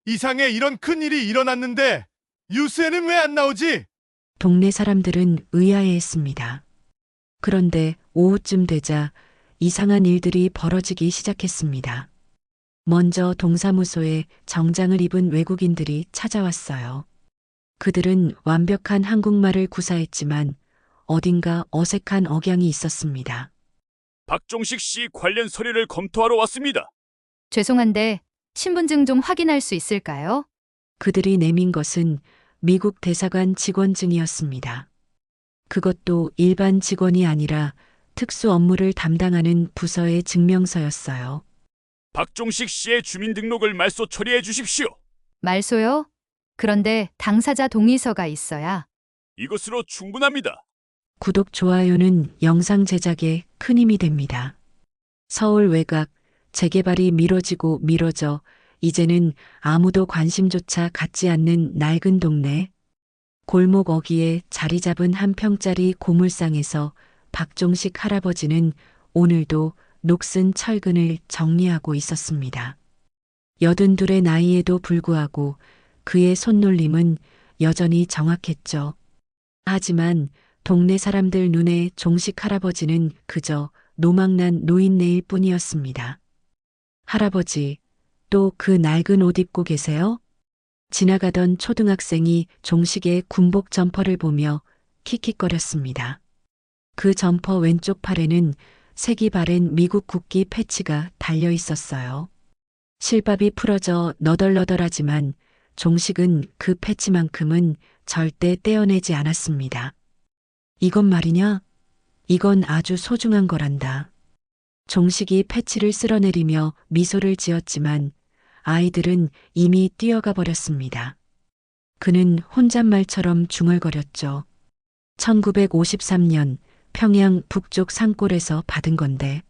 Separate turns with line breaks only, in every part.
이상에 이런 큰일이 일어났는데 뉴스에는 왜 안 나오지?
동네 사람들은 의아해했습니다. 그런데 오후쯤 되자 이상한 일들이 벌어지기 시작했습니다. 먼저 동사무소에 정장을 입은 외국인들이 찾아왔어요. 그들은 완벽한 한국말을 구사했지만 어딘가 어색한 억양이 있었습니다.
박종식 씨 관련 서류를 검토하러 왔습니다.
죄송한데 신분증 좀 확인할 수 있을까요?
그들이 내민 것은 미국 대사관 직원증이었습니다. 그것도 일반 직원이 아니라 특수 업무를 담당하는 부서의 증명서였어요.
박종식 씨의 주민등록을 말소 처리해 주십시오.
말소요? 그런데 당사자 동의서가 있어야.
이것으로 충분합니다.
구독, 좋아요는 영상 제작에 큰 힘이 됩니다. 서울 외곽, 재개발이 미뤄지고 미뤄져 이제는 아무도 관심조차 갖지 않는 낡은 동네. 골목 어귀에 자리 잡은 한 평짜리 고물상에서 박종식 할아버지는 오늘도 녹슨 철근을 정리하고 있었습니다. 82의 나이에도 불구하고 그의 손놀림은 여전히 정확했죠. 하지만 동네 사람들 눈에 종식 할아버지는 그저 노망난 노인네일 뿐이었습니다. 할아버지, 또 그 낡은 옷 입고 계세요? 지나가던 초등학생이 종식의 군복 점퍼를 보며 킥킥거렸습니다. 그 점퍼 왼쪽 팔에는 색이 바랜 미국 국기 패치가 달려 있었어요. 실밥이 풀어져 너덜너덜하지만 종식은 그 패치만큼은 절대 떼어내지 않았습니다. 이건 말이냐? 이건 아주 소중한 거란다. 종식이 패치를 쓸어내리며 미소를 지었지만 아이들은 이미 뛰어가 버렸습니다. 그는 혼잣말처럼 중얼거렸죠. 1953년 평양 북쪽 산골에서 받은 건데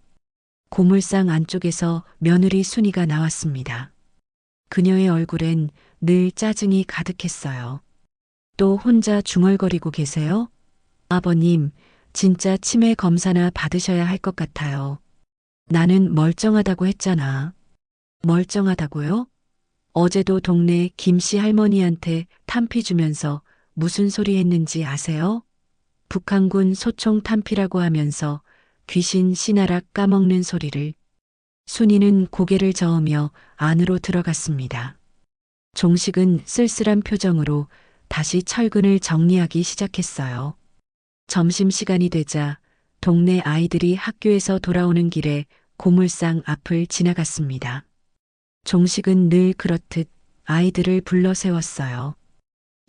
고물상 안쪽에서 며느리 순이가 나왔습니다. 그녀의 얼굴엔 늘 짜증이 가득했어요. 또 혼자 중얼거리고 계세요? 아버님, 진짜 치매 검사나 받으셔야 할 것 같아요. 나는 멀쩡하다고 했잖아. 멀쩡하다고요? 어제도 동네 김씨 할머니한테 탄피 주면서 무슨 소리 했는지 아세요? 북한군 소총 탄피라고 하면서 귀신 씨나락 까먹는 소리를. 순이는 고개를 저으며 안으로 들어갔습니다. 종식은 쓸쓸한 표정으로 다시 철근을 정리하기 시작했어요. 점심시간이 되자 동네 아이들이 학교에서 돌아오는 길에 고물상 앞을 지나갔습니다. 종식은 늘 그렇듯 아이들을 불러 세웠어요.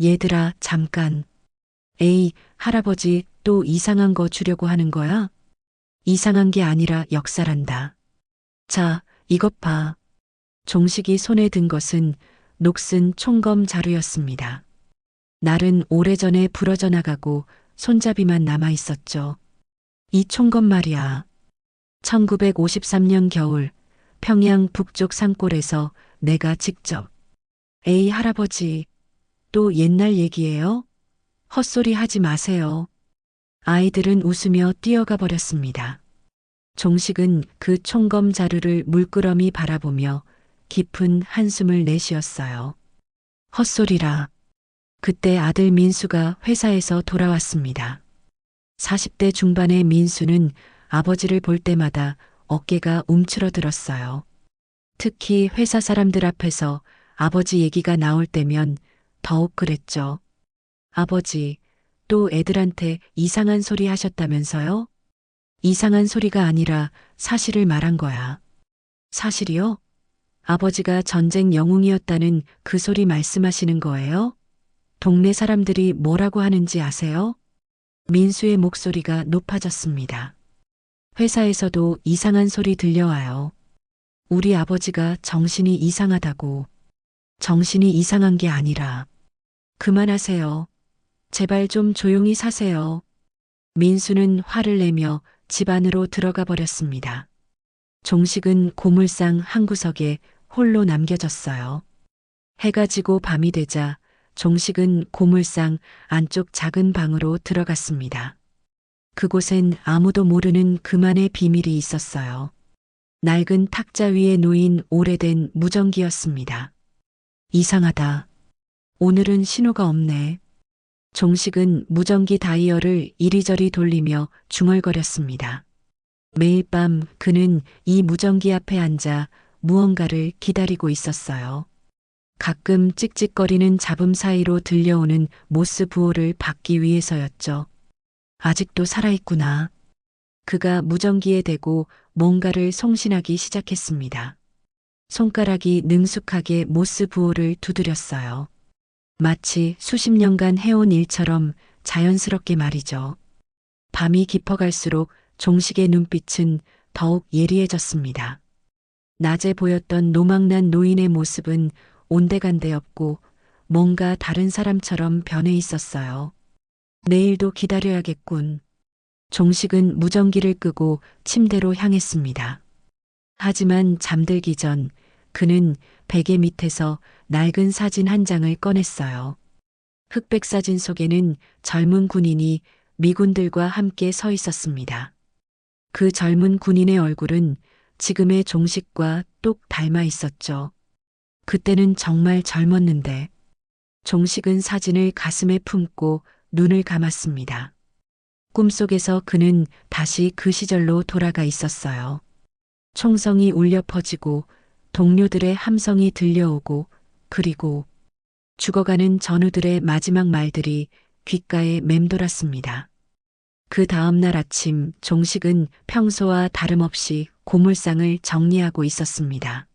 얘들아, 잠깐. 에이, 할아버지 또 이상한 거 주려고 하는 거야? 이상한 게 아니라 역사란다. 자, 이것 봐. 종식이 손에 든 것은 녹슨 총검 자루였습니다. 날은 오래전에 부러져 나가고 손잡이만 남아 있었죠. 이 총검 말이야. 1953년 겨울 평양 북쪽 산골에서 내가 직접. 에이, 할아버지, 또 옛날 얘기예요? 헛소리 하지 마세요. 아이들은 웃으며 뛰어가 버렸습니다. 종식은 그 총검 자루를 물끄러미 바라보며 깊은 한숨을 내쉬었어요. 헛소리라. 그때 아들 민수가 회사에서 돌아왔습니다. 40대 중반의 민수는 아버지를 볼 때마다 어깨가 움츠러들었어요. 특히 회사 사람들 앞에서 아버지 얘기가 나올 때면 더욱 그랬죠. 아버지, 또 애들한테 이상한 소리 하셨다면서요? 이상한 소리가 아니라 사실을 말한 거야. 사실이요? 아버지가 전쟁 영웅이었다는 그 소리 말씀하시는 거예요? 동네 사람들이 뭐라고 하는지 아세요? 민수의 목소리가 높아졌습니다. 회사에서도 이상한 소리 들려와요. 우리 아버지가 정신이 이상하다고. 정신이 이상한 게 아니라. 그만하세요. 제발 좀 조용히 사세요. 민수는 화를 내며 집 안으로 들어가 버렸습니다. 종식은 고물상 한 구석에 홀로 남겨졌어요. 해가 지고 밤이 되자 종식은 고물상 안쪽 작은 방으로 들어갔습니다. 그곳엔 아무도 모르는 그만의 비밀이 있었어요. 낡은 탁자 위에 놓인 오래된 무전기였습니다. 이상하다. 오늘은 신호가 없네. 종식은 무전기 다이얼을 이리저리 돌리며 중얼거렸습니다. 매일 밤 그는 이 무전기 앞에 앉아 무언가를 기다리고 있었어요. 가끔 찍찍거리는 잡음 사이로 들려오는 모스 부호를 받기 위해서였죠. 아직도 살아있구나. 그가 무전기에 대고 뭔가를 송신하기 시작했습니다. 손가락이 능숙하게 모스 부호를 두드렸어요. 마치 수십 년간 해온 일처럼 자연스럽게 말이죠. 밤이 깊어갈수록 종식의 눈빛은 더욱 예리해졌습니다. 낮에 보였던 노망난 노인의 모습은 온데간데 없고 뭔가 다른 사람처럼 변해 있었어요. 내일도 기다려야겠군. 종식은 무전기를 끄고 침대로 향했습니다. 하지만 잠들기 전 그는 베개 밑에서 낡은 사진 한 장을 꺼냈어요. 흑백 사진 속에는 젊은 군인이 미군들과 함께 서 있었습니다. 그 젊은 군인의 얼굴은 지금의 종식과 똑 닮아 있었죠. 그때는 정말 젊었는데 종식은 사진을 가슴에 품고 눈을 감았습니다. 꿈속에서 그는 다시 그 시절로 돌아가 있었어요. 총성이 울려 퍼지고 동료들의 함성이 들려오고 그리고 죽어가는 전우들의 마지막 말들이 귓가에 맴돌았습니다. 그 다음 날 아침 종식은 평소와 다름없이 고물상을 정리하고 있었습니다.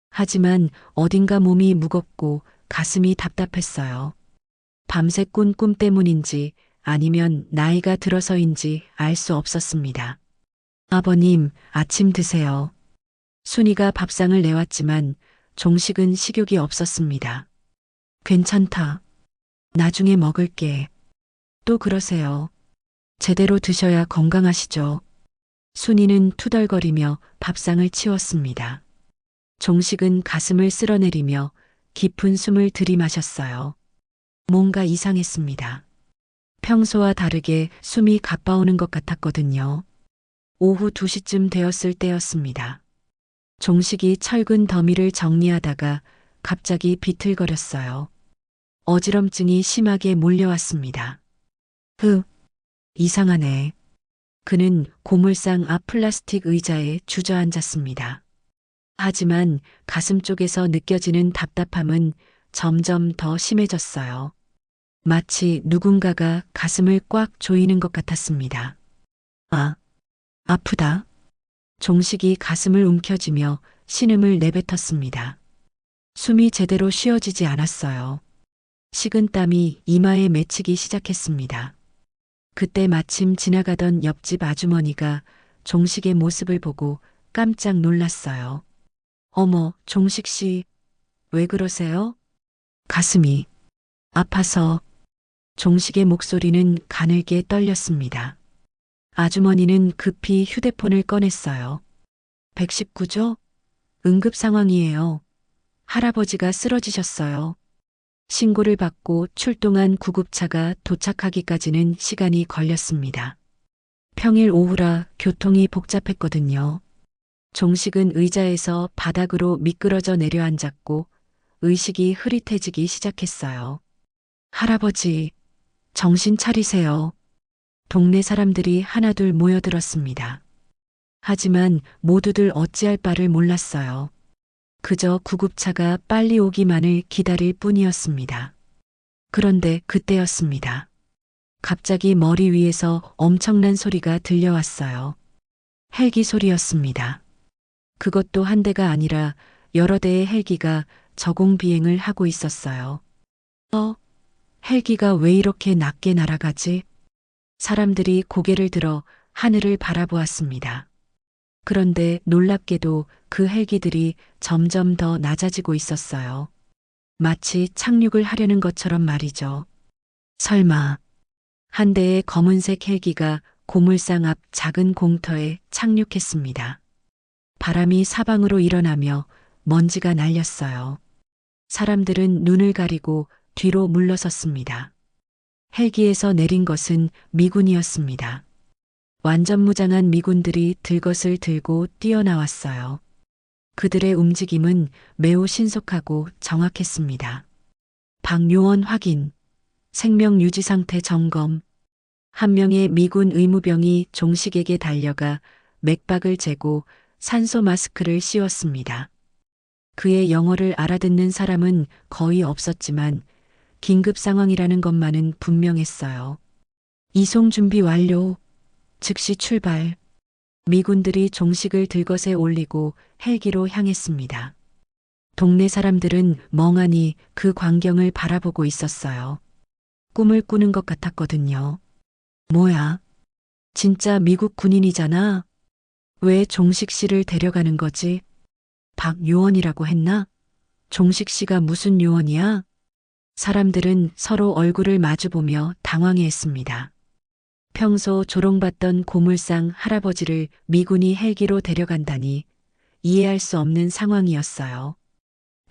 하지만 어딘가 몸이 무겁고 가슴이 답답했어요. 밤새 꾼 꿈 때문인지 아니면 나이가 들어서인지 알 수 없었습니다. 아버님, 아침 드세요. 순이가 밥상을 내왔지만 종식은 식욕이 없었습니다. 괜찮다. 나중에 먹을게. 또 그러세요. 제대로 드셔야 건강하시죠. 순이는 투덜거리며 밥상을 치웠습니다. 종식은 가슴을 쓸어내리며 깊은 숨을 들이마셨어요. 뭔가 이상했습니다. 평소와 다르게 숨이 가빠오는 것 같았거든요. 오후 2시쯤 되었을 때였습니다. 종식이 철근 더미를 정리하다가 갑자기 비틀거렸어요. 어지럼증이 심하게 몰려왔습니다. 이상하네. 그는 고물상 앞 플라스틱 의자에 주저앉았습니다. 하지만 가슴 쪽에서 느껴지는 답답함은 점점 더 심해졌어요. 마치 누군가가 가슴을 꽉 조이는 것 같았습니다. 아프다. 종식이 가슴을 움켜쥐며 신음을 내뱉었습니다. 숨이 제대로 쉬어지지 않았어요. 식은땀이 이마에 맺히기 시작했습니다. 그때 마침 지나가던 옆집 아주머니가 종식의 모습을 보고 깜짝 놀랐어요. 어머, 종식 씨, 왜 그러세요? 가슴이 아파서. 종식의 목소리는 가늘게 떨렸습니다. 아주머니는 급히 휴대폰을 꺼냈어요. 119죠? 응급 상황이에요. 할아버지가 쓰러지셨어요. 신고를 받고 출동한 구급차가 도착하기까지는 시간이 걸렸습니다. 평일 오후라 교통이 복잡했거든요. 종식은 의자에서 바닥으로 미끄러져 내려앉았고 의식이 흐릿해지기 시작했어요. 할아버지, 정신 차리세요. 동네 사람들이 하나둘 모여들었습니다. 하지만 모두들 어찌할 바를 몰랐어요. 그저 구급차가 빨리 오기만을 기다릴 뿐이었습니다. 그런데 그때였습니다. 갑자기 머리 위에서 엄청난 소리가 들려왔어요. 헬기 소리였습니다. 그것도 한 대가 아니라 여러 대의 헬기가 저공 비행을 하고 있었어요. 헬기가 왜 이렇게 낮게 날아가지? 사람들이 고개를 들어 하늘을 바라보았습니다. 그런데 놀랍게도 그 헬기들이 점점 더 낮아지고 있었어요. 마치 착륙을 하려는 것처럼 말이죠. 설마 한 대의 검은색 헬기가 고물상 앞 작은 공터에 착륙했습니다. 바람이 사방으로 일어나며 먼지가 날렸어요. 사람들은 눈을 가리고 뒤로 물러섰습니다. 헬기에서 내린 것은 미군이었습니다. 완전 무장한 미군들이 들것을 들고 뛰어나왔어요. 그들의 움직임은 매우 신속하고 정확했습니다. 박요원 확인, 생명 유지 상태 점검. 한 명의 미군 의무병이 종식에게 달려가 맥박을 재고 산소 마스크를 씌웠습니다. 그의 영어를 알아듣는 사람은 거의 없었지만 긴급 상황이라는 것만은 분명했어요. 이송 준비 완료. 즉시 출발. 미군들이 종식을 들것에 올리고 헬기로 향했습니다. 동네 사람들은 멍하니 그 광경을 바라보고 있었어요. 꿈을 꾸는 것 같았거든요. 뭐야? 진짜 미국 군인이잖아. 왜 종식 씨를 데려가는 거지? 박요원이라고 했나? 종식 씨가 무슨 요원이야? 사람들은 서로 얼굴을 마주보며 당황해했습니다. 평소 조롱받던 고물상 할아버지를 미군이 헬기로 데려간다니 이해할 수 없는 상황이었어요.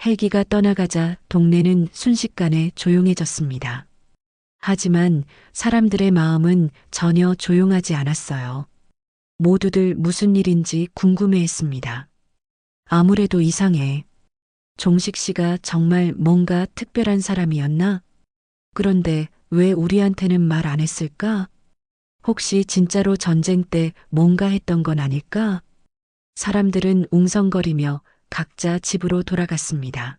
헬기가 떠나가자 동네는 순식간에 조용해졌습니다. 하지만 사람들의 마음은 전혀 조용하지 않았어요. 모두들 무슨 일인지 궁금해했습니다. 아무래도 이상해. 종식 씨가 정말 뭔가 특별한 사람이었나? 그런데 왜 우리한테는 말 안 했을까? 혹시 진짜로 전쟁 때 뭔가 했던 건 아닐까? 사람들은 웅성거리며 각자 집으로 돌아갔습니다.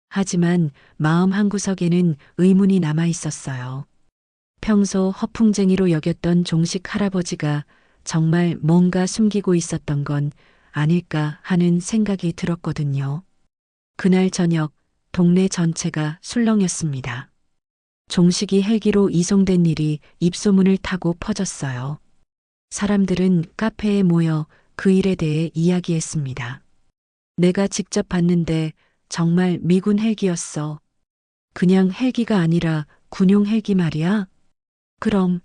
하지만 마음 한구석에는 의문이 남아 있었어요. 평소 허풍쟁이로 여겼던 종식 할아버지가 정말 뭔가 숨기고 있었던 건 아닐까 하는 생각이 들었거든요. 그날 저녁 동네 전체가 술렁였습니다. 종식이 헬기로 이송된 일이 입소문을 타고 퍼졌어요. 사람들은 카페에 모여 그 일에 대해 이야기했습니다. 내가 직접 봤는데 정말 미군 헬기였어. 그냥 헬기가 아니라 군용 헬기 말이야. 그럼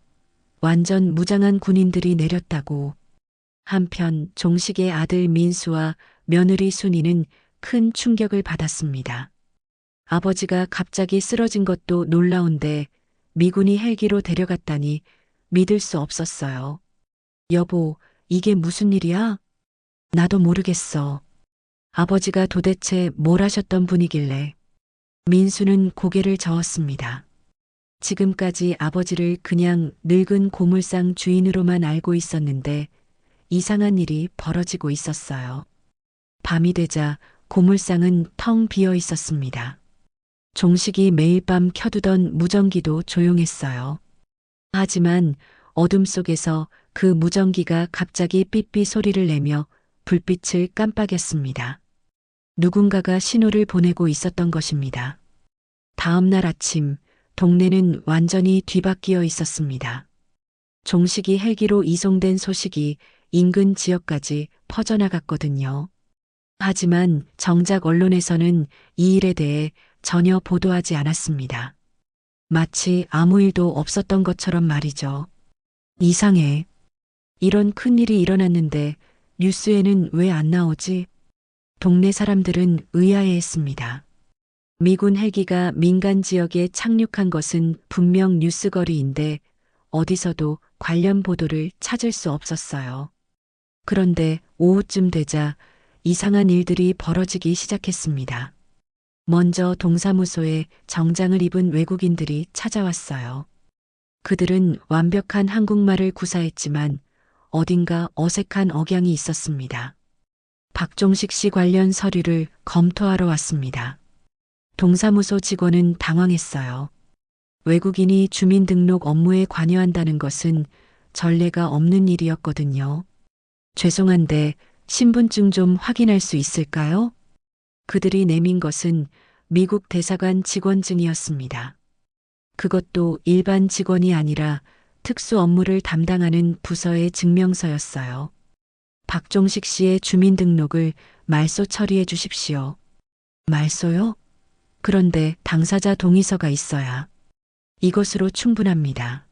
완전 무장한 군인들이 내렸다고. 한편 종식의 아들 민수와 며느리 순이는 큰 충격을 받았습니다. 아버지가 갑자기 쓰러진 것도 놀라운데 미군이 헬기로 데려갔다니 믿을 수 없었어요. 여보, 이게 무슨 일이야? 나도 모르겠어. 아버지가 도대체 뭘 하셨던 분이길래. 민수는 고개를 저었습니다. 지금까지 아버지를 그냥 늙은 고물상 주인으로만 알고 있었는데 이상한 일이 벌어지고 있었어요. 밤이 되자 고물상은 텅 비어 있었습니다. 종식이 매일 밤 켜두던 무전기도 조용했어요. 하지만 어둠 속에서 그 무전기가 갑자기 삐삐 소리를 내며 불빛을 깜빡였습니다. 누군가가 신호를 보내고 있었던 것입니다. 다음 날 아침 동네는 완전히 뒤바뀌어 있었습니다. 종식이 헬기로 이송된 소식이 인근 지역까지 퍼져나갔거든요. 하지만 정작 언론에서는 이 일에 대해 전혀 보도하지 않았습니다. 마치 아무 일도 없었던 것처럼 말이죠. 이상해. 이런 큰일이 일어났는데 뉴스에는 왜 안 나오지? 동네 사람들은 의아해했습니다. 미군 헬기가 민간 지역에 착륙한 것은 분명 뉴스거리인데 어디서도 관련 보도를 찾을 수 없었어요. 그런데 오후쯤 되자 이상한 일들이 벌어지기 시작했습니다. 먼저 동사무소에 정장을 입은 외국인들이 찾아왔어요. 그들은 완벽한 한국말을 구사했지만 어딘가 어색한 억양이 있었습니다. 박종식 씨 관련 서류를 검토하러 왔습니다. 동사무소 직원은 당황했어요. 외국인이 주민등록 업무에 관여한다는 것은 전례가 없는 일이었거든요. 죄송한데 신분증 좀 확인할 수 있을까요? 그들이 내민 것은 미국 대사관 직원증이었습니다. 그것도 일반 직원이 아니라 특수 업무를 담당하는 부서의 증명서였어요. 박종식 씨의 주민등록을 말소 처리해 주십시오. 말소요? 그런데 당사자 동의서가 있어야. 이것으로 충분합니다.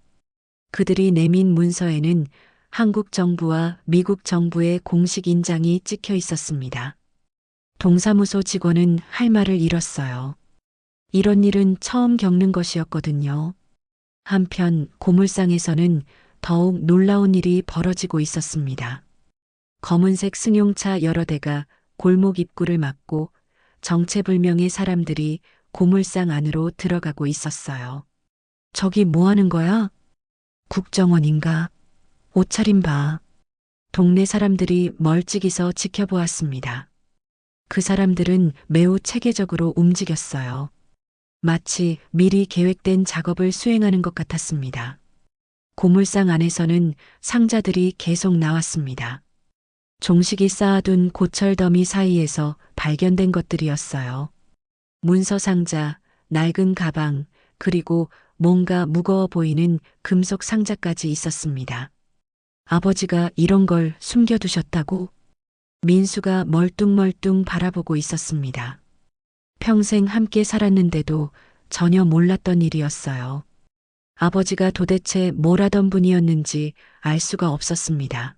그들이 내민 문서에는 한국 정부와 미국 정부의 공식 인장이 찍혀 있었습니다. 동사무소 직원은 할 말을 잃었어요. 이런 일은 처음 겪는 것이었거든요. 한편 고물상에서는 더욱 놀라운 일이 벌어지고 있었습니다. 검은색 승용차 여러 대가 골목 입구를 막고 정체불명의 사람들이 고물상 안으로 들어가고 있었어요. 저기 뭐 하는 거야? 국정원인가? 옷차림 봐. 동네 사람들이 멀찍이서 지켜보았습니다. 그 사람들은 매우 체계적으로 움직였어요. 마치 미리 계획된 작업을 수행하는 것 같았습니다. 고물상 안에서는 상자들이 계속 나왔습니다. 종식이 쌓아둔 고철 더미 사이에서 발견된 것들이었어요. 문서 상자, 낡은 가방, 그리고 뭔가 무거워 보이는 금속 상자까지 있었습니다. 아버지가 이런 걸 숨겨두셨다고? 민수가 멀뚱멀뚱 바라보고 있었습니다. 평생 함께 살았는데도 전혀 몰랐던 일이었어요. 아버지가 도대체 뭘 하던 분이었는지 알 수가 없었습니다.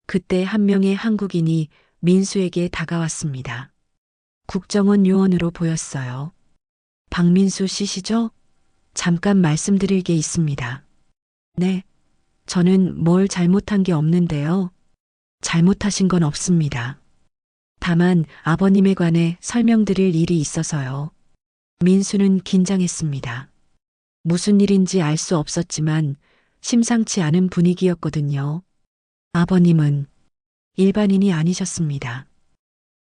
그때 한 명의 한국인이 민수에게 다가왔습니다. 국정원 요원으로 보였어요. 박민수 씨시죠? 잠깐 말씀드릴 게 있습니다. 네, 저는 뭘 잘못한 게 없는데요. 잘못하신 건 없습니다. 다만 아버님에 관해 설명드릴 일이 있어서요. 민수는 긴장했습니다. 무슨 일인지 알 수 없었지만 심상치 않은 분위기였거든요. 아버님은 일반인이 아니셨습니다.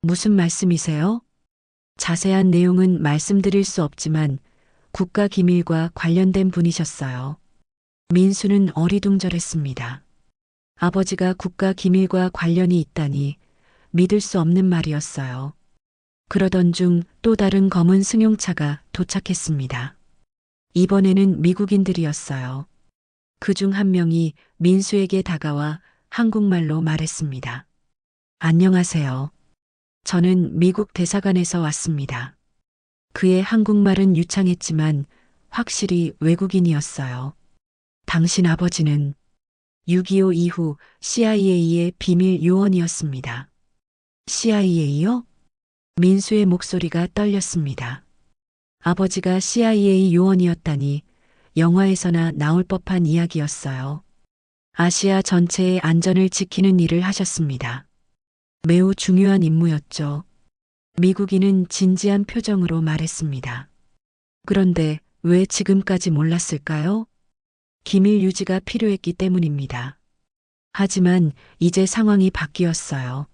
무슨 말씀이세요? 자세한 내용은 말씀드릴 수 없지만 국가기밀과 관련된 분이셨어요. 민수는 어리둥절했습니다. 아버지가 국가기밀과 관련이 있다니 믿을 수 없는 말이었어요. 그러던 중 또 다른 검은 승용차가 도착했습니다. 이번에는 미국인들이었어요. 그중 한 명이 민수에게 다가와 한국말로 말했습니다. 안녕하세요. 저는 미국 대사관에서 왔습니다. 그의 한국말은 유창했지만 확실히 외국인이었어요. 당신 아버지는 6.25 이후 CIA의 비밀 요원이었습니다. CIA요? 민수의 목소리가 떨렸습니다. 아버지가 CIA 요원이었다니 영화에서나 나올 법한 이야기였어요. 아시아 전체의 안전을 지키는 일을 하셨습니다. 매우 중요한 임무였죠. 미국인은 진지한 표정으로 말했습니다. 그런데 왜 지금까지 몰랐을까요? 기밀 유지가 필요했기 때문입니다. 하지만 이제 상황이 바뀌었어요.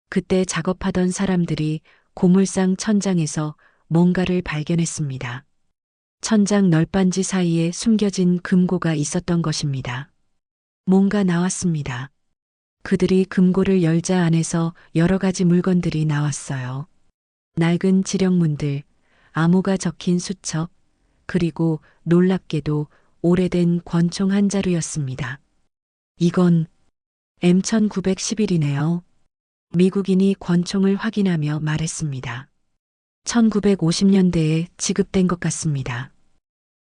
그때 작업하던 사람들이 고물상 천장에서 뭔가를 발견했습니다. 천장 널빤지 사이에 숨겨진 금고가 있었던 것입니다. 뭔가 나왔습니다. 그들이 금고를 열자 안에서 여러 가지 물건들이 나왔어요. 낡은 지령문들, 암호가 적힌 수첩, 그리고 놀랍게도 오래된 권총 한 자루였습니다. 이건 M1911이네요. 미국인이 권총을 확인하며 말했습니다. 1950년대에 지급된 것 같습니다.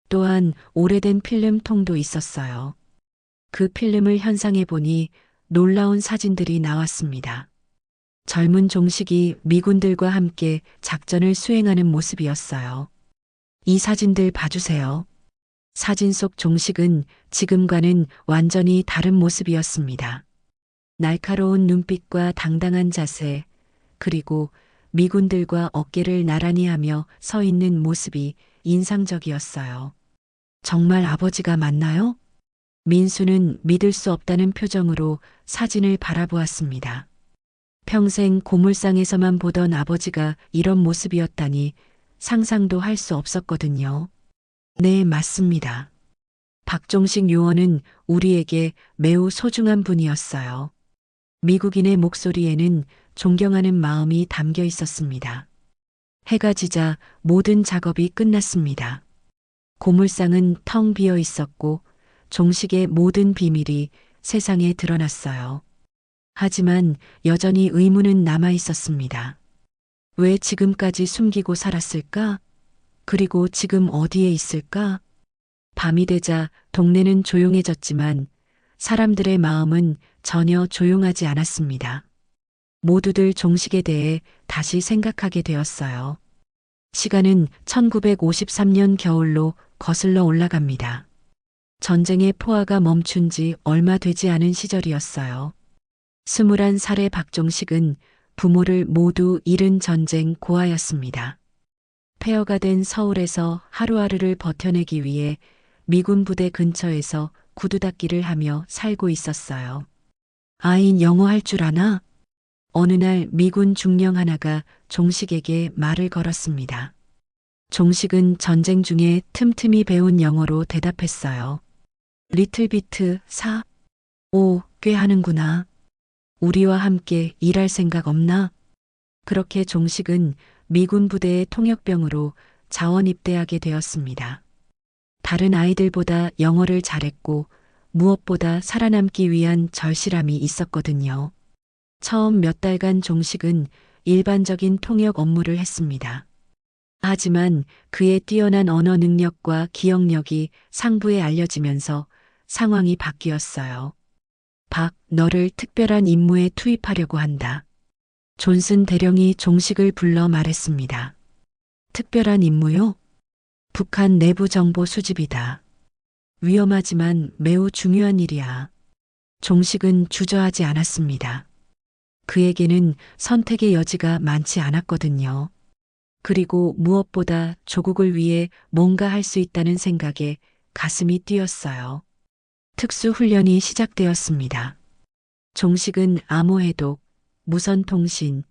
또한 오래된 필름통도 있었어요. 그 필름을 현상해 보니 놀라운 사진들이 나왔습니다. 젊은 종식이 미군들과 함께 작전을 수행하는 모습이었어요. 이 사진들 봐주세요. 사진 속 종식은 지금과는 완전히 다른 모습이었습니다. 날카로운 눈빛과 당당한 자세, 그리고 미군들과 어깨를 나란히 하며 서 있는 모습이 인상적이었어요. 정말 아버지가 맞나요? 민수는 믿을 수 없다는 표정으로 사진을 바라보았습니다. 평생 고물상에서만 보던 아버지가 이런 모습이었다니 상상도 할 수 없었거든요. 네, 맞습니다. 박종식 요원은 우리에게 매우 소중한 분이었어요. 미국인의 목소리에는 존경하는 마음이 담겨 있었습니다. 해가 지자 모든 작업이 끝났습니다. 고물상은 텅 비어 있었고 종식의 모든 비밀이 세상에 드러났어요. 하지만 여전히 의문은 남아 있었습니다. 왜 지금까지 숨기고 살았을까? 그리고 지금 어디에 있을까? 밤이 되자 동네는 조용해졌지만 사람들의 마음은 전혀 조용하지 않았습니다. 모두들 종식에 대해 다시 생각하게 되었어요. 시간은 1953년 겨울로 거슬러 올라갑니다. 전쟁의 포화가 멈춘 지 얼마 되지 않은 시절이었어요. 21살의 박종식은 부모를 모두 잃은 전쟁 고아였습니다. 폐허가 된 서울에서 하루하루를 버텨내기 위해 미군 부대 근처에서 구두 닦기를 하며 살고 있었어요. 아인 영어 할 줄 아나? 어느 날 미군 중령 하나가 종식에게 말을 걸었습니다. 종식은 전쟁 중에 틈틈이 배운 영어로 대답했어요. 리틀 비트 사? 오, 꽤 하는구나. 우리와 함께 일할 생각 없나? 그렇게 종식은 미군 부대의 통역병으로 자원 입대하게 되었습니다. 다른 아이들보다 영어를 잘했고 무엇보다 살아남기 위한 절실함이 있었거든요. 처음 몇 달간 종식은 일반적인 통역 업무를 했습니다. 하지만 그의 뛰어난 언어 능력과 기억력이 상부에 알려지면서 상황이 바뀌었어요. 박, 너를 특별한 임무에 투입하려고 한다. 존슨 대령이 종식을 불러 말했습니다. 특별한 임무요? 북한 내부 정보 수집이다. 위험하지만 매우 중요한 일이야. 종식은 주저하지 않았습니다. 그에게는 선택의 여지가 많지 않았거든요. 그리고 무엇보다 조국을 위해 뭔가 할 수 있다는 생각에 가슴이 뛰었어요. 특수훈련이 시작되었습니다. 종식은 암호해독, 무선통신,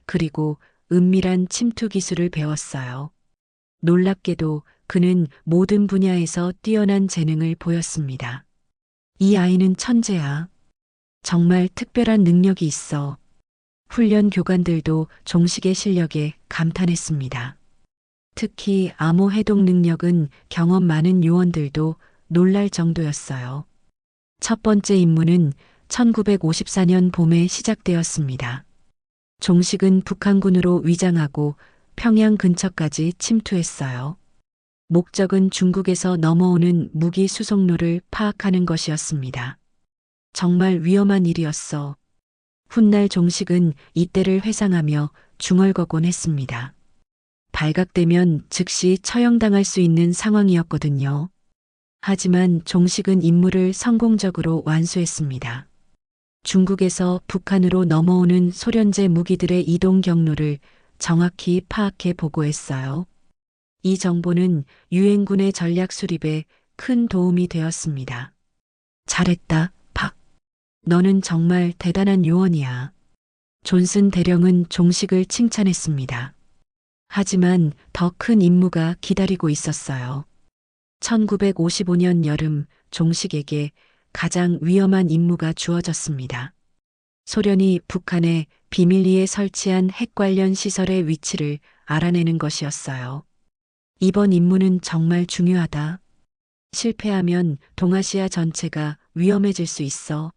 그리고 은밀한 침투 기술을 배웠어요. 놀랍게도 그는 모든 분야에서 뛰어난 재능을 보였습니다. 이 아이는 천재야. 정말 특별한 능력이 있어. 훈련 교관들도 종식의 실력에 감탄했습니다. 특히 암호 해독 능력은 경험 많은 요원들도 놀랄 정도였어요. 첫 번째 임무는 1954년 봄에 시작되었습니다. 종식은 북한군으로 위장하고 평양 근처까지 침투했어요. 목적은 중국에서 넘어오는 무기 수송로를 파악하는 것이었습니다. 정말 위험한 일이었어. 훗날 종식은 이때를 회상하며 중얼거곤 했습니다. 발각되면 즉시 처형당할 수 있는 상황이었거든요. 하지만 종식은 임무를 성공적으로 완수했습니다. 중국에서 북한으로 넘어오는 소련제 무기들의 이동 경로를 정확히 파악해 보고했어요. 이 정보는 유엔군의 전략 수립에 큰 도움이 되었습니다. 잘했다, 박. 너는 정말 대단한 요원이야. 존슨 대령은 종식을 칭찬했습니다. 하지만 더 큰 임무가 기다리고 있었어요. 1955년 여름 종식에게 가장 위험한 임무가 주어졌습니다. 소련이 북한에 비밀리에 설치한 핵 관련 시설의 위치를 알아내는 것이었어요. 이번 임무는 정말 중요하다. 실패하면 동아시아 전체가 위험해질 수 있어.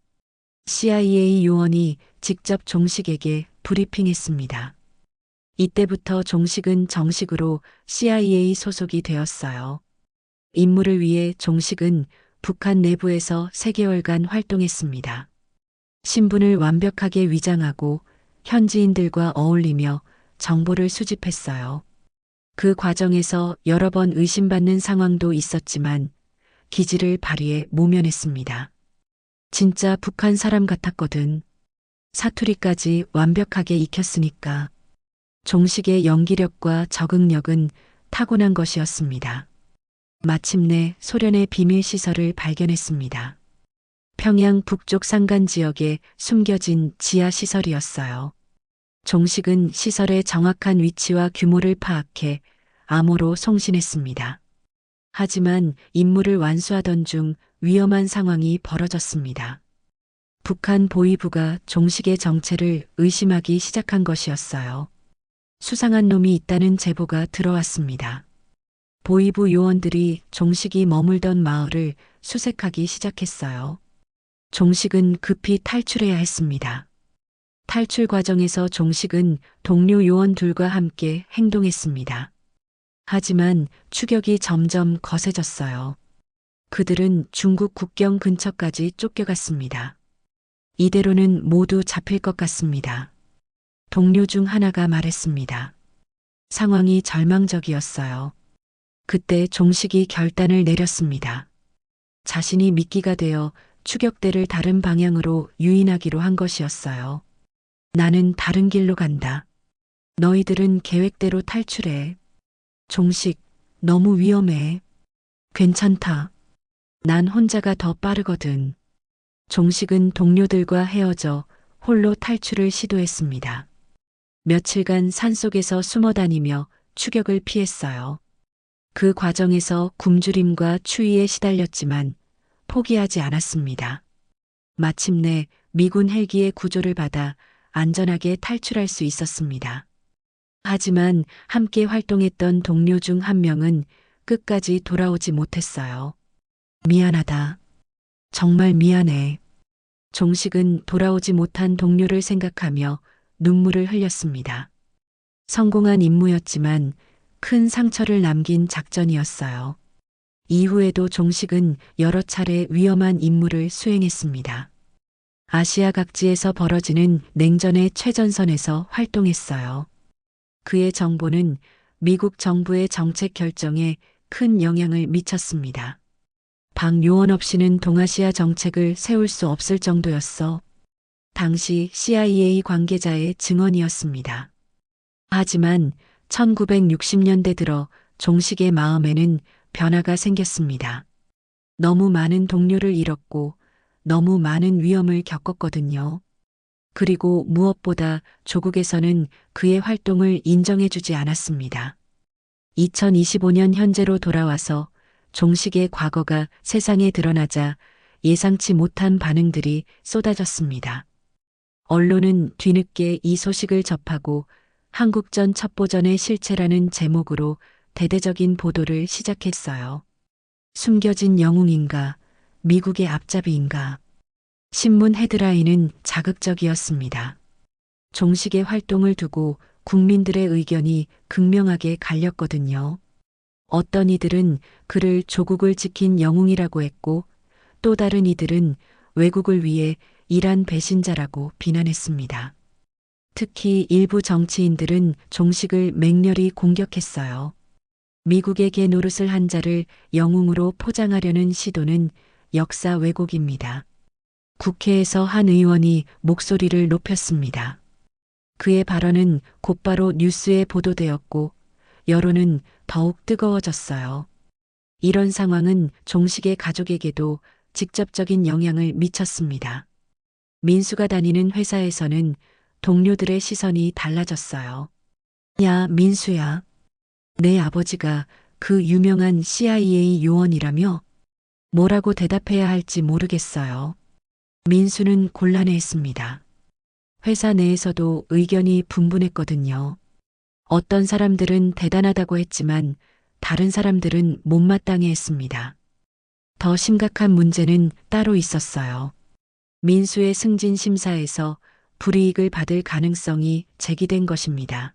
CIA 요원이 직접 종식에게 브리핑했습니다. 이때부터 종식은 정식으로 CIA 소속이 되었어요. 임무를 위해 종식은 북한 내부에서 3개월간 활동했습니다. 신분을 완벽하게 위장하고 현지인들과 어울리며 정보를 수집했어요. 그 과정에서 여러 번 의심받는 상황도 있었지만 기지를 발휘해 모면했습니다. 진짜 북한 사람 같았거든. 사투리까지 완벽하게 익혔으니까. 종식의 연기력과 적응력은 타고난 것이었습니다. 마침내 소련의 비밀 시설을 발견했습니다. 평양 북쪽 산간 지역에 숨겨진 지하 시설이었어요. 종식은 시설의 정확한 위치와 규모를 파악해 암호로 송신했습니다. 하지만 임무를 완수하던 중 위험한 상황이 벌어졌습니다. 북한 보위부가 종식의 정체를 의심하기 시작한 것이었어요. 수상한 놈이 있다는 제보가 들어왔습니다. 보위부 요원들이 종식이 머물던 마을을 수색하기 시작했어요. 종식은 급히 탈출해야 했습니다. 탈출 과정에서 종식은 동료 요원들과 함께 행동했습니다. 하지만 추격이 점점 거세졌어요. 그들은 중국 국경 근처까지 쫓겨갔습니다. 이대로는 모두 잡힐 것 같습니다. 동료 중 하나가 말했습니다. 상황이 절망적이었어요. 그때 종식이 결단을 내렸습니다. 자신이 미끼가 되어 추격대를 다른 방향으로 유인하기로 한 것이었어요. 나는 다른 길로 간다. 너희들은 계획대로 탈출해. 종식, 너무 위험해. 괜찮다. 난 혼자가 더 빠르거든. 종식은 동료들과 헤어져 홀로 탈출을 시도했습니다. 며칠간 산속에서 숨어 다니며 추격을 피했어요. 그 과정에서 굶주림과 추위에 시달렸지만 포기하지 않았습니다. 마침내 미군 헬기의 구조를 받아 안전하게 탈출할 수 있었습니다. 하지만 함께 활동했던 동료 중 한 명은 끝까지 돌아오지 못했어요. 미안하다. 정말 미안해. 종식은 돌아오지 못한 동료를 생각하며 눈물을 흘렸습니다. 성공한 임무였지만 큰 상처를 남긴 작전이었어요. 이후에도 종식은 여러 차례 위험한 임무를 수행했습니다. 아시아 각지에서 벌어지는 냉전의 최전선에서 활동했어요. 그의 정보는 미국 정부의 정책 결정에 큰 영향을 미쳤습니다. 박요원 없이는 동아시아 정책을 세울 수 없을 정도였어. 당시 CIA 관계자의 증언이었습니다. 하지만 1960년대 들어 종식의 마음에는 변화가 생겼습니다. 너무 많은 동료를 잃었고 너무 많은 위험을 겪었거든요. 그리고 무엇보다 조국에서는 그의 활동을 인정해주지 않았습니다. 2025년 현재로 돌아와서 종식의 과거가 세상에 드러나자 예상치 못한 반응들이 쏟아졌습니다. 언론은 뒤늦게 이 소식을 접하고 한국전 첩보전의 실체라는 제목으로 대대적인 보도를 시작했어요. 숨겨진 영웅인가, 미국의 앞잡이인가. 신문 헤드라인은 자극적이었습니다. 종식의 활동을 두고 국민들의 의견이 극명하게 갈렸거든요. 어떤 이들은 그를 조국을 지킨 영웅이라고 했고 또 다른 이들은 외국을 위해 일한 배신자라고 비난했습니다. 특히 일부 정치인들은 종식을 맹렬히 공격했어요. 미국의 개 노릇을 한 자를 영웅으로 포장하려는 시도는 역사 왜곡입니다. 국회에서 한 의원이 목소리를 높였습니다. 그의 발언은 곧바로 뉴스에 보도되었고 여론은 더욱 뜨거워졌어요. 이런 상황은 종식의 가족에게도 직접적인 영향을 미쳤습니다. 민수가 다니는 회사에서는 동료들의 시선이 달라졌어요. 야, 민수야. 내 아버지가 그 유명한 CIA 요원이라며? 뭐라고 대답해야 할지 모르겠어요. 민수는 곤란해했습니다. 회사 내에서도 의견이 분분했거든요. 어떤 사람들은 대단하다고 했지만 다른 사람들은 못마땅해 했습니다. 더 심각한 문제는 따로 있었어요. 민수의 승진 심사에서 불이익을 받을 가능성이 제기된 것입니다.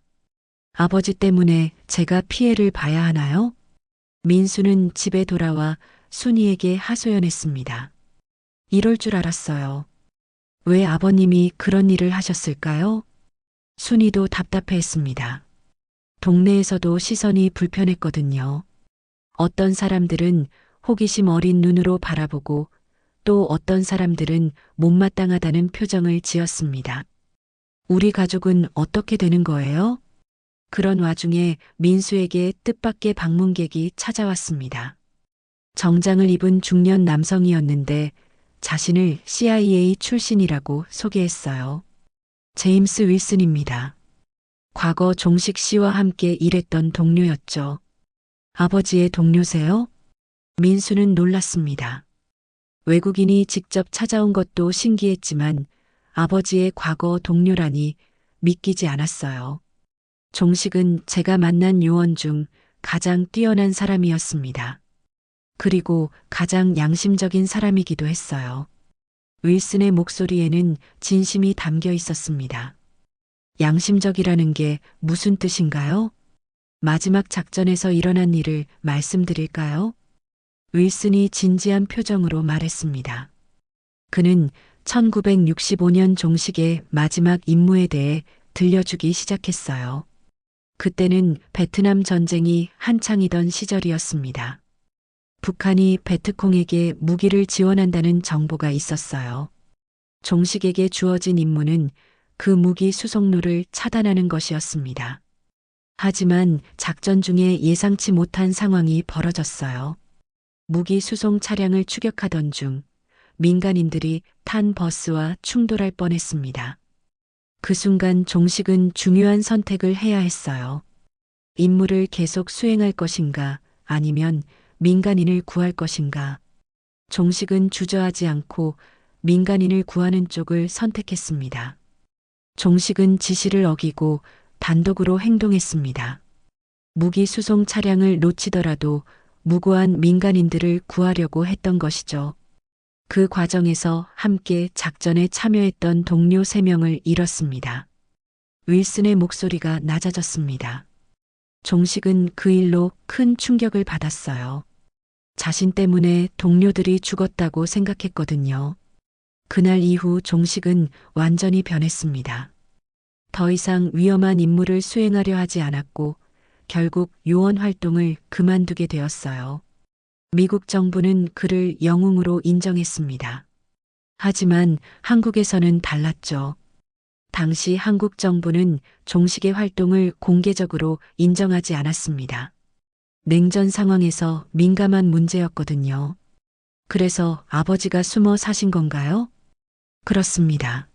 아버지 때문에 제가 피해를 봐야 하나요? 민수는 집에 돌아와 순이에게 하소연했습니다. 이럴 줄 알았어요. 왜 아버님이 그런 일을 하셨을까요? 순이도 답답해했습니다. 동네에서도 시선이 불편했거든요. 어떤 사람들은 호기심 어린 눈으로 바라보고 또 어떤 사람들은 못마땅하다는 표정을 지었습니다. 우리 가족은 어떻게 되는 거예요? 그런 와중에 민수에게 뜻밖의 방문객이 찾아왔습니다. 정장을 입은 중년 남성이었는데 자신을 CIA 출신이라고 소개했어요. 제임스 윌슨입니다. 과거 종식 씨와 함께 일했던 동료였죠. 아버지의 동료세요? 민수는 놀랐습니다. 외국인이 직접 찾아온 것도 신기했지만 아버지의 과거 동료라니 믿기지 않았어요. 종식은 제가 만난 요원 중 가장 뛰어난 사람이었습니다. 그리고 가장 양심적인 사람이기도 했어요. 윌슨의 목소리에는 진심이 담겨 있었습니다. 양심적이라는 게 무슨 뜻인가요? 마지막 작전에서 일어난 일을 말씀드릴까요? 윌슨이 진지한 표정으로 말했습니다. 그는 1965년 종식의 마지막 임무에 대해 들려주기 시작했어요. 그때는 베트남 전쟁이 한창이던 시절이었습니다. 북한이 베트콩에게 무기를 지원한다는 정보가 있었어요. 종식에게 주어진 임무는 그 무기 수송로를 차단하는 것이었습니다. 하지만 작전 중에 예상치 못한 상황이 벌어졌어요. 무기 수송 차량을 추격하던 중 민간인들이 탄 버스와 충돌할 뻔했습니다. 그 순간 종식은 중요한 선택을 해야 했어요. 임무를 계속 수행할 것인가 아니면 민간인을 구할 것인가. 종식은 주저하지 않고 민간인을 구하는 쪽을 선택했습니다. 종식은 지시를 어기고 단독으로 행동했습니다. 무기 수송 차량을 놓치더라도 무고한 민간인들을 구하려고 했던 것이죠. 그 과정에서 함께 작전에 참여했던 동료 3명을 잃었습니다. 윌슨의 목소리가 낮아졌습니다. 종식은 그 일로 큰 충격을 받았어요. 자신 때문에 동료들이 죽었다고 생각했거든요. 그날 이후 종식은 완전히 변했습니다. 더 이상 위험한 임무를 수행하려 하지 않았고 결국 요원 활동을 그만두게 되었어요. 미국 정부는 그를 영웅으로 인정했습니다. 하지만 한국에서는 달랐죠. 당시 한국 정부는 종식의 활동을 공개적으로 인정하지 않았습니다. 냉전 상황에서 민감한 문제였거든요. 그래서 아버지가 숨어 사신 건가요? 그렇습니다.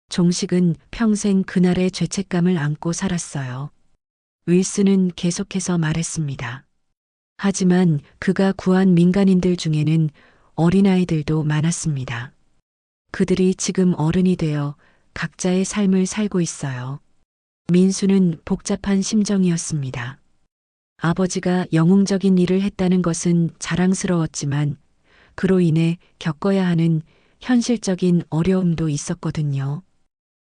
종식은 평생 그날의 죄책감을 안고 살았어요. 윌슨은 계속해서 말했습니다. 하지만 그가 구한 민간인들 중에는 어린아이들도 많았습니다. 그들이 지금 어른이 되어 각자의 삶을 살고 있어요. 민수는 복잡한 심정이었습니다. 아버지가 영웅적인 일을 했다는 것은 자랑스러웠지만 그로 인해 겪어야 하는 현실적인 어려움도 있었거든요.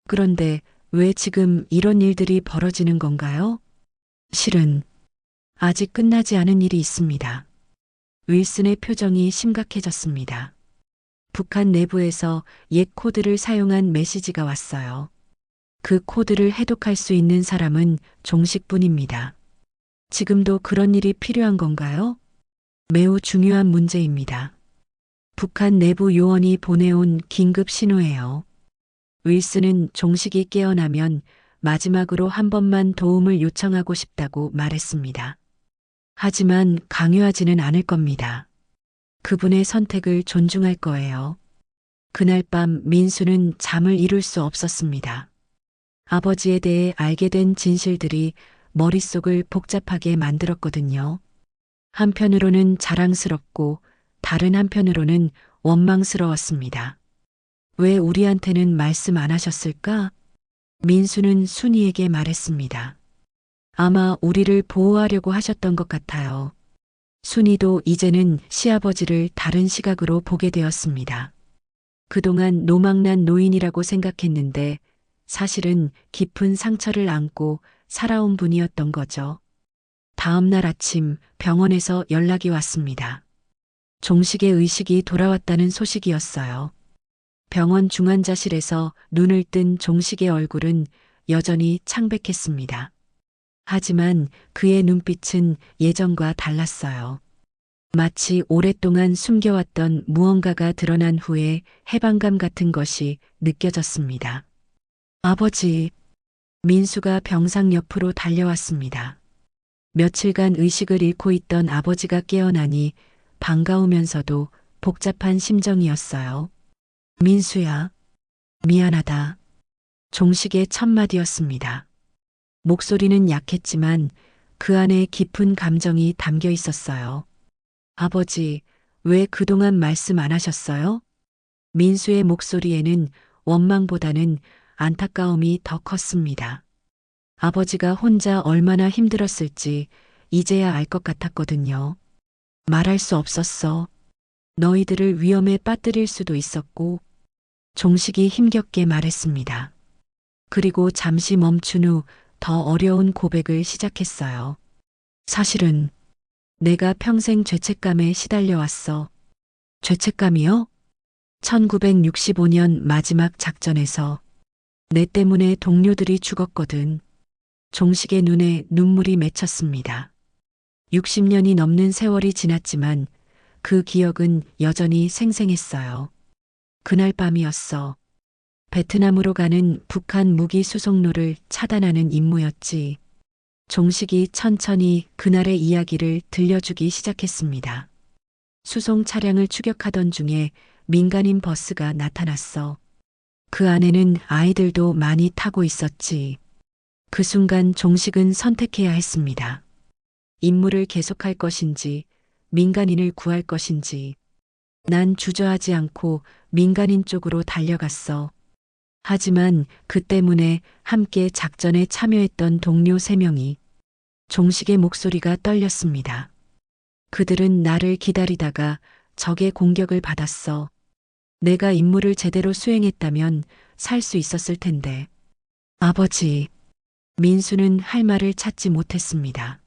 그런데 왜 지금 이런 일들이 벌어지는 건가요? 실은 아직 끝나지 않은 일이 있습니다. 윌슨의 표정이 심각해졌습니다. 북한 내부에서 옛 코드를 사용한 메시지가 왔어요. 그 코드를 해독할 수 있는 사람은 종식뿐입니다. 지금도 그런 일이 필요한 건가요? 매우 중요한 문제입니다. 북한 내부 요원이 보내온 긴급 신호예요. 윌슨은 종식이 깨어나면 마지막으로 한 번만 도움을 요청하고 싶다고 말했습니다. 하지만 강요하지는 않을 겁니다. 그분의 선택을 존중할 거예요. 그날 밤 민수는 잠을 이룰 수 없었습니다. 아버지에 대해 알게 된 진실들이 머릿속을 복잡하게 만들었거든요. 한편으로는 자랑스럽고 다른 한편으로는 원망스러웠습니다. 왜 우리한테는 말씀 안 하셨을까? 민수는 순이에게 말했습니다. 아마 우리를 보호하려고 하셨던 것 같아요. 순이도 이제는 시아버지를 다른 시각으로 보게 되었습니다. 그동안 노망난 노인이라고 생각했는데 사실은 깊은 상처를 안고 살아온 분이었던 거죠. 다음 날 아침 병원에서 연락이 왔습니다. 종식의 의식이 돌아왔다는 소식이었어요. 병원 중환자실에서 눈을 뜬 종식의 얼굴은 여전히 창백했습니다. 하지만 그의 눈빛은 예전과 달랐어요. 마치 오랫동안 숨겨왔던 무언가가 드러난 후에 해방감 같은 것이 느껴졌습니다. 아버지, 민수가 병상 옆으로 달려왔습니다. 며칠간 의식을 잃고 있던 아버지가 깨어나니 반가우면서도 복잡한 심정이었어요. 민수야, 미안하다. 종식의 첫 마디였습니다. 목소리는 약했지만 그 안에 깊은 감정이 담겨 있었어요. 아버지, 왜 그동안 말씀 안 하셨어요? 민수의 목소리에는 원망보다는 안타까움이 더 컸습니다. 아버지가 혼자 얼마나 힘들었을지 이제야 알 것 같았거든요. 말할 수 없었어. 너희들을 위험에 빠뜨릴 수도 있었고. 종식이 힘겹게 말했습니다. 그리고 잠시 멈춘 후 더 어려운 고백을 시작했어요. 사실은 내가 평생 죄책감에 시달려 왔어. 죄책감이요? 1965년 마지막 작전에서 내 때문에 동료들이 죽었거든. 종식의 눈에 눈물이 맺혔습니다. 60년이 넘는 세월이 지났지만 그 기억은 여전히 생생했어요. 그날 밤이었어. 베트남으로 가는 북한 무기 수송로를 차단하는 임무였지. 종식이 천천히 그날의 이야기를 들려주기 시작했습니다. 수송 차량을 추격하던 중에 민간인 버스가 나타났어. 그 안에는 아이들도 많이 타고 있었지. 그 순간 종식은 선택해야 했습니다. 임무를 계속할 것인지, 민간인을 구할 것인지. 난 주저하지 않고 민간인 쪽으로 달려갔어. 하지만 그 때문에 함께 작전에 참여했던 동료 3명이 종식의 목소리가 떨렸습니다. 그들은 나를 기다리다가 적의 공격을 받았어. 내가 임무를 제대로 수행했다면 살 수 있었을 텐데. 아버지, 민수는 할 말을 찾지 못했습니다.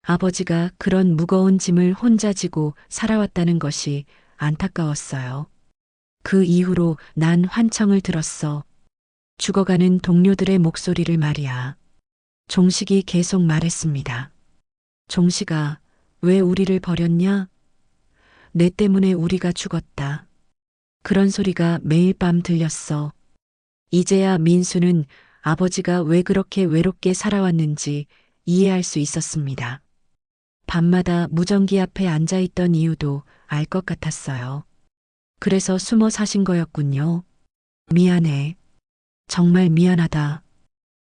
아버지가 그런 무거운 짐을 혼자 지고 살아왔다는 것이 안타까웠어요. 그 이후로 난 환청을 들었어. 죽어가는 동료들의 목소리를 말이야. 종식이 계속 말했습니다. 종식아, 왜 우리를 버렸냐? 내 때문에 우리가 죽었다. 그런 소리가 매일 밤 들렸어. 이제야 민수는 아버지가 왜 그렇게 외롭게 살아왔는지 이해할 수 있었습니다. 밤마다 무전기 앞에 앉아있던 이유도 알 것 같았어요. 그래서 숨어 사신 거였군요. 미안해. 정말 미안하다.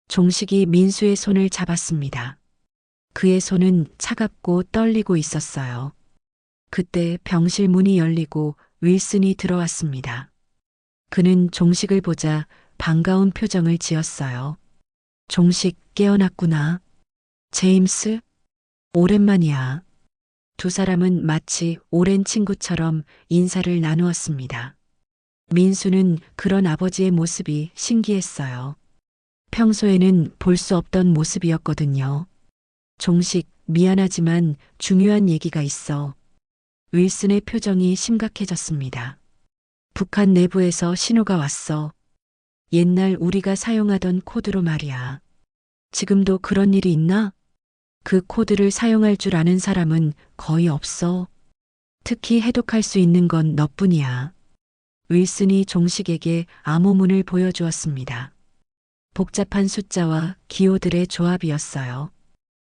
종식이 민수의 손을 잡았습니다. 그의 손은 차갑고 떨리고 있었어요. 그때 병실 문이 열리고 윌슨이 들어왔습니다. 그는 종식을 보자 반가운 표정을 지었어요. 종식 깨어났구나. 제임스? 오랜만이야. 두 사람은 마치 오랜 친구처럼 인사를 나누었습니다. 민수는 그런 아버지의 모습이 신기했어요. 평소에는 볼 수 없던 모습이었거든요. 종식, 미안하지만 중요한 얘기가 있어. 윌슨의 표정이 심각해졌습니다. 북한 내부에서 신호가 왔어. 옛날 우리가 사용하던 코드로 말이야. 지금도 그런 일이 있나? 그 코드를 사용할 줄 아는 사람은 거의 없어. 특히 해독할 수 있는 건 너뿐이야. 윌슨이 종식에게 암호문을 보여주었습니다. 복잡한 숫자와 기호들의 조합이었어요.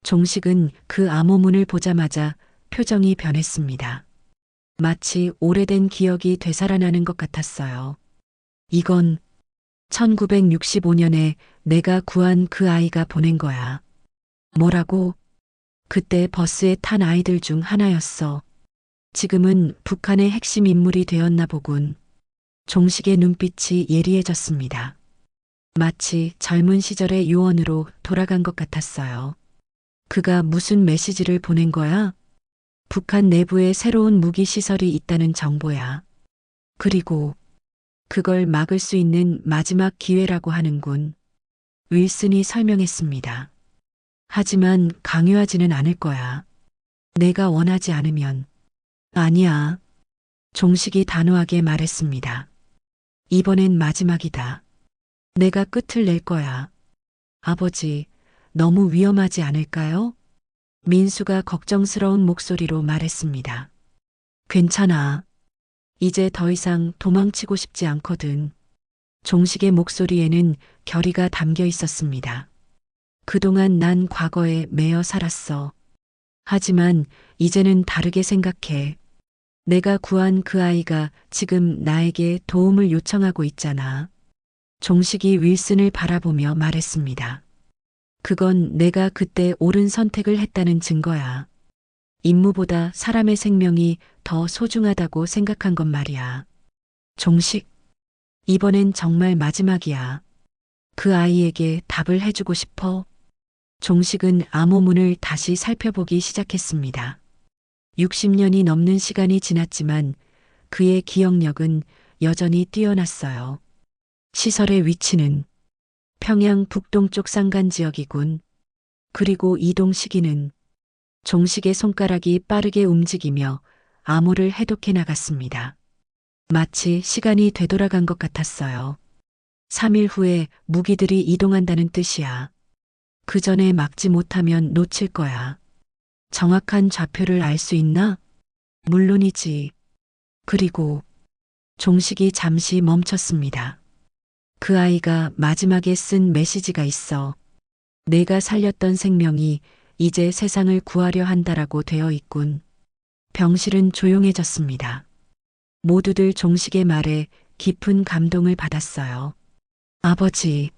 종식은 그 암호문을 보자마자 표정이 변했습니다. 마치 오래된 기억이 되살아나는 것 같았어요. 이건 1965년에 내가 구한 그 아이가 보낸 거야. 뭐라고? 그때 버스에 탄 아이들 중 하나였어. 지금은 북한의 핵심 인물이 되었나 보군. 종식의 눈빛이 예리해졌습니다. 마치 젊은 시절의 요원으로 돌아간 것 같았어요. 그가 무슨 메시지를 보낸 거야? 북한 내부에 새로운 무기 시설이 있다는 정보야. 그리고 그걸 막을 수 있는 마지막 기회라고 하는군. 윌슨이 설명했습니다. 하지만 강요하지는 않을 거야. 내가 원하지 않으면. 아니야. 종식이 단호하게 말했습니다. 이번엔 마지막이다. 내가 끝을 낼 거야. 아버지, 너무 위험하지 않을까요? 민수가 걱정스러운 목소리로 말했습니다. 괜찮아. 이제 더 이상 도망치고 싶지 않거든. 종식의 목소리에는 결의가 담겨 있었습니다. 그동안 난 과거에 매여 살았어. 하지만 이제는 다르게 생각해. 내가 구한 그 아이가 지금 나에게 도움을 요청하고 있잖아. 종식이 윌슨을 바라보며 말했습니다. 그건 내가 그때 옳은 선택을 했다는 증거야. 임무보다 사람의 생명이 더 소중하다고 생각한 건 말이야. 종식, 이번엔 정말 마지막이야. 그 아이에게 답을 해주고 싶어. 종식은 암호문을 다시 살펴보기 시작했습니다. 60년이 넘는 시간이 지났지만 그의 기억력은 여전히 뛰어났어요. 시설의 위치는 평양 북동쪽 산간 지역이군. 그리고 이동 시기는 종식의 손가락이 빠르게 움직이며 암호를 해독해 나갔습니다. 마치 시간이 되돌아간 것 같았어요. 3일 후에 무기들이 이동한다는 뜻이야. 그 전에 막지 못하면 놓칠 거야. 정확한 좌표를 알 수 있나? 물론이지. 그리고 종식이 잠시 멈췄습니다. 그 아이가 마지막에 쓴 메시지가 있어. 내가 살렸던 생명이 이제 세상을 구하려 한다라고 되어 있군. 병실은 조용해졌습니다. 모두들 종식의 말에 깊은 감동을 받았어요. 아버지.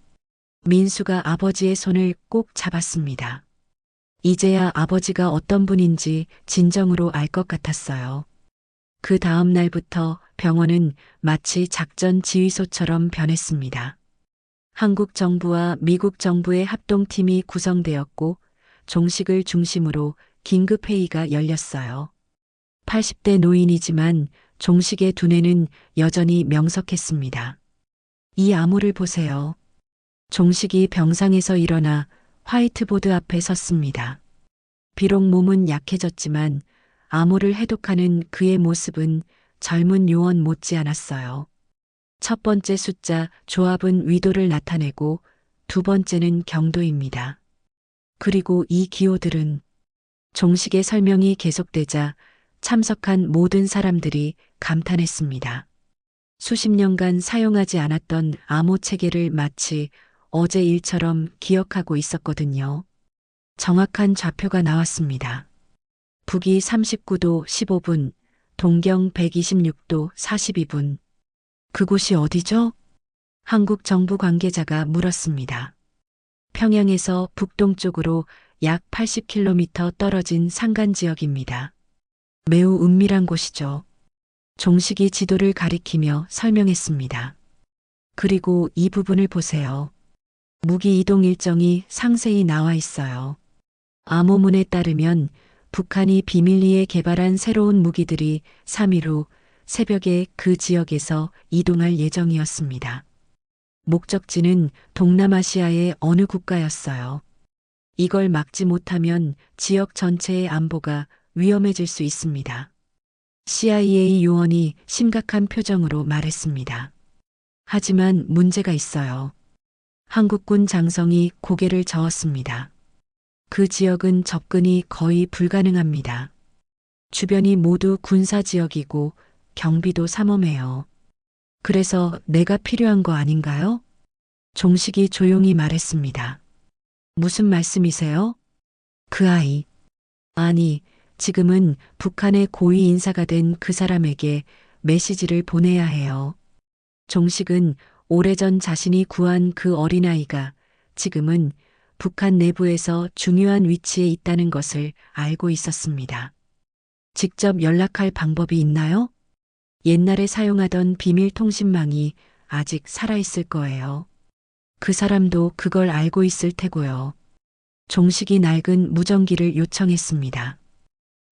민수가 아버지의 손을 꼭 잡았습니다. 이제야 아버지가 어떤 분인지 진정으로 알 것 같았어요. 그 다음 날부터 병원은 마치 작전 지휘소처럼 변했습니다. 한국 정부와 미국 정부의 합동팀이 구성되었고 종식을 중심으로 긴급회의가 열렸어요. 80대 노인이지만 종식의 두뇌는 여전히 명석했습니다. 이 암호를 보세요. 종식이 병상에서 일어나 화이트보드 앞에 섰습니다. 비록 몸은 약해졌지만 암호를 해독하는 그의 모습은 젊은 요원 못지않았어요. 첫 번째 숫자 조합은 위도를 나타내고 두 번째는 경도입니다. 그리고 이 기호들은 종식의 설명이 계속되자 참석한 모든 사람들이 감탄했습니다. 수십 년간 사용하지 않았던 암호 체계를 마치 어제 일처럼 기억하고 있었거든요. 정확한 좌표가 나왔습니다. 북위 39도 15분, 동경 126도 42분. 그곳이 어디죠? 한국 정부 관계자가 물었습니다. 평양에서 북동쪽으로 약 80km 떨어진 산간 지역입니다. 매우 은밀한 곳이죠. 종식이 지도를 가리키며 설명했습니다. 그리고 이 부분을 보세요. 무기 이동 일정이 상세히 나와 있어요. 암호문에 따르면 북한이 비밀리에 개발한 새로운 무기들이 3일 후 새벽에 그 지역에서 이동할 예정이었습니다. 목적지는 동남아시아의 어느 국가였어요. 이걸 막지 못하면 지역 전체의 안보가 위험해질 수 있습니다. CIA 요원이 심각한 표정으로 말했습니다. 하지만 문제가 있어요. 한국군 장성이 고개를 저었습니다. 그 지역은 접근이 거의 불가능합니다. 주변이 모두 군사 지역이고 경비도 삼엄해요. 그래서 내가 필요한 거 아닌가요? 종식이 조용히 말했습니다. 무슨 말씀이세요? 그 아이. 아니, 지금은 북한의 고위 인사가 된 그 사람에게 메시지를 보내야 해요. 종식은 오래전 자신이 구한 그 어린아이가 지금은 북한 내부에서 중요한 위치에 있다는 것을 알고 있었습니다. 직접 연락할 방법이 있나요? 옛날에 사용하던 비밀 통신망이 아직 살아있을 거예요. 그 사람도 그걸 알고 있을 테고요. 종식이 낡은 무전기를 요청했습니다.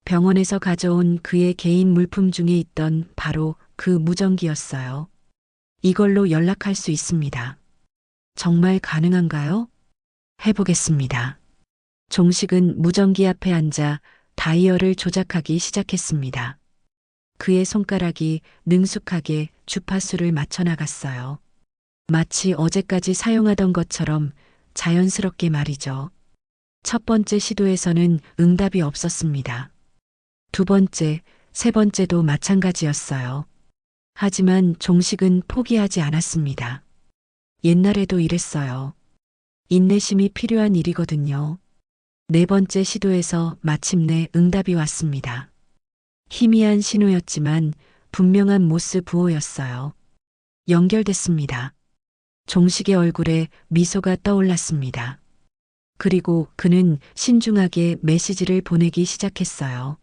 병원에서 가져온 그의 개인 물품 중에 있던 바로 그 무전기였어요. 이걸로 연락할 수 있습니다. 정말 가능한가요? 해보겠습니다. 종식은 무전기 앞에 앉아 다이얼을 조작하기 시작했습니다. 그의 손가락이 능숙하게 주파수를 맞춰 나갔어요. 마치 어제까지 사용하던 것처럼 자연스럽게 말이죠. 첫 번째 시도에서는 응답이 없었습니다. 두 번째, 세 번째도 마찬가지였어요. 하지만 종식은 포기하지 않았습니다. 옛날에도 이랬어요. 인내심이 필요한 일이거든요. 네 번째 시도에서 마침내 응답이 왔습니다. 희미한 신호였지만 분명한 모스 부호였어요. 연결됐습니다. 종식의 얼굴에 미소가 떠올랐습니다. 그리고 그는 신중하게 메시지를 보내기 시작했어요.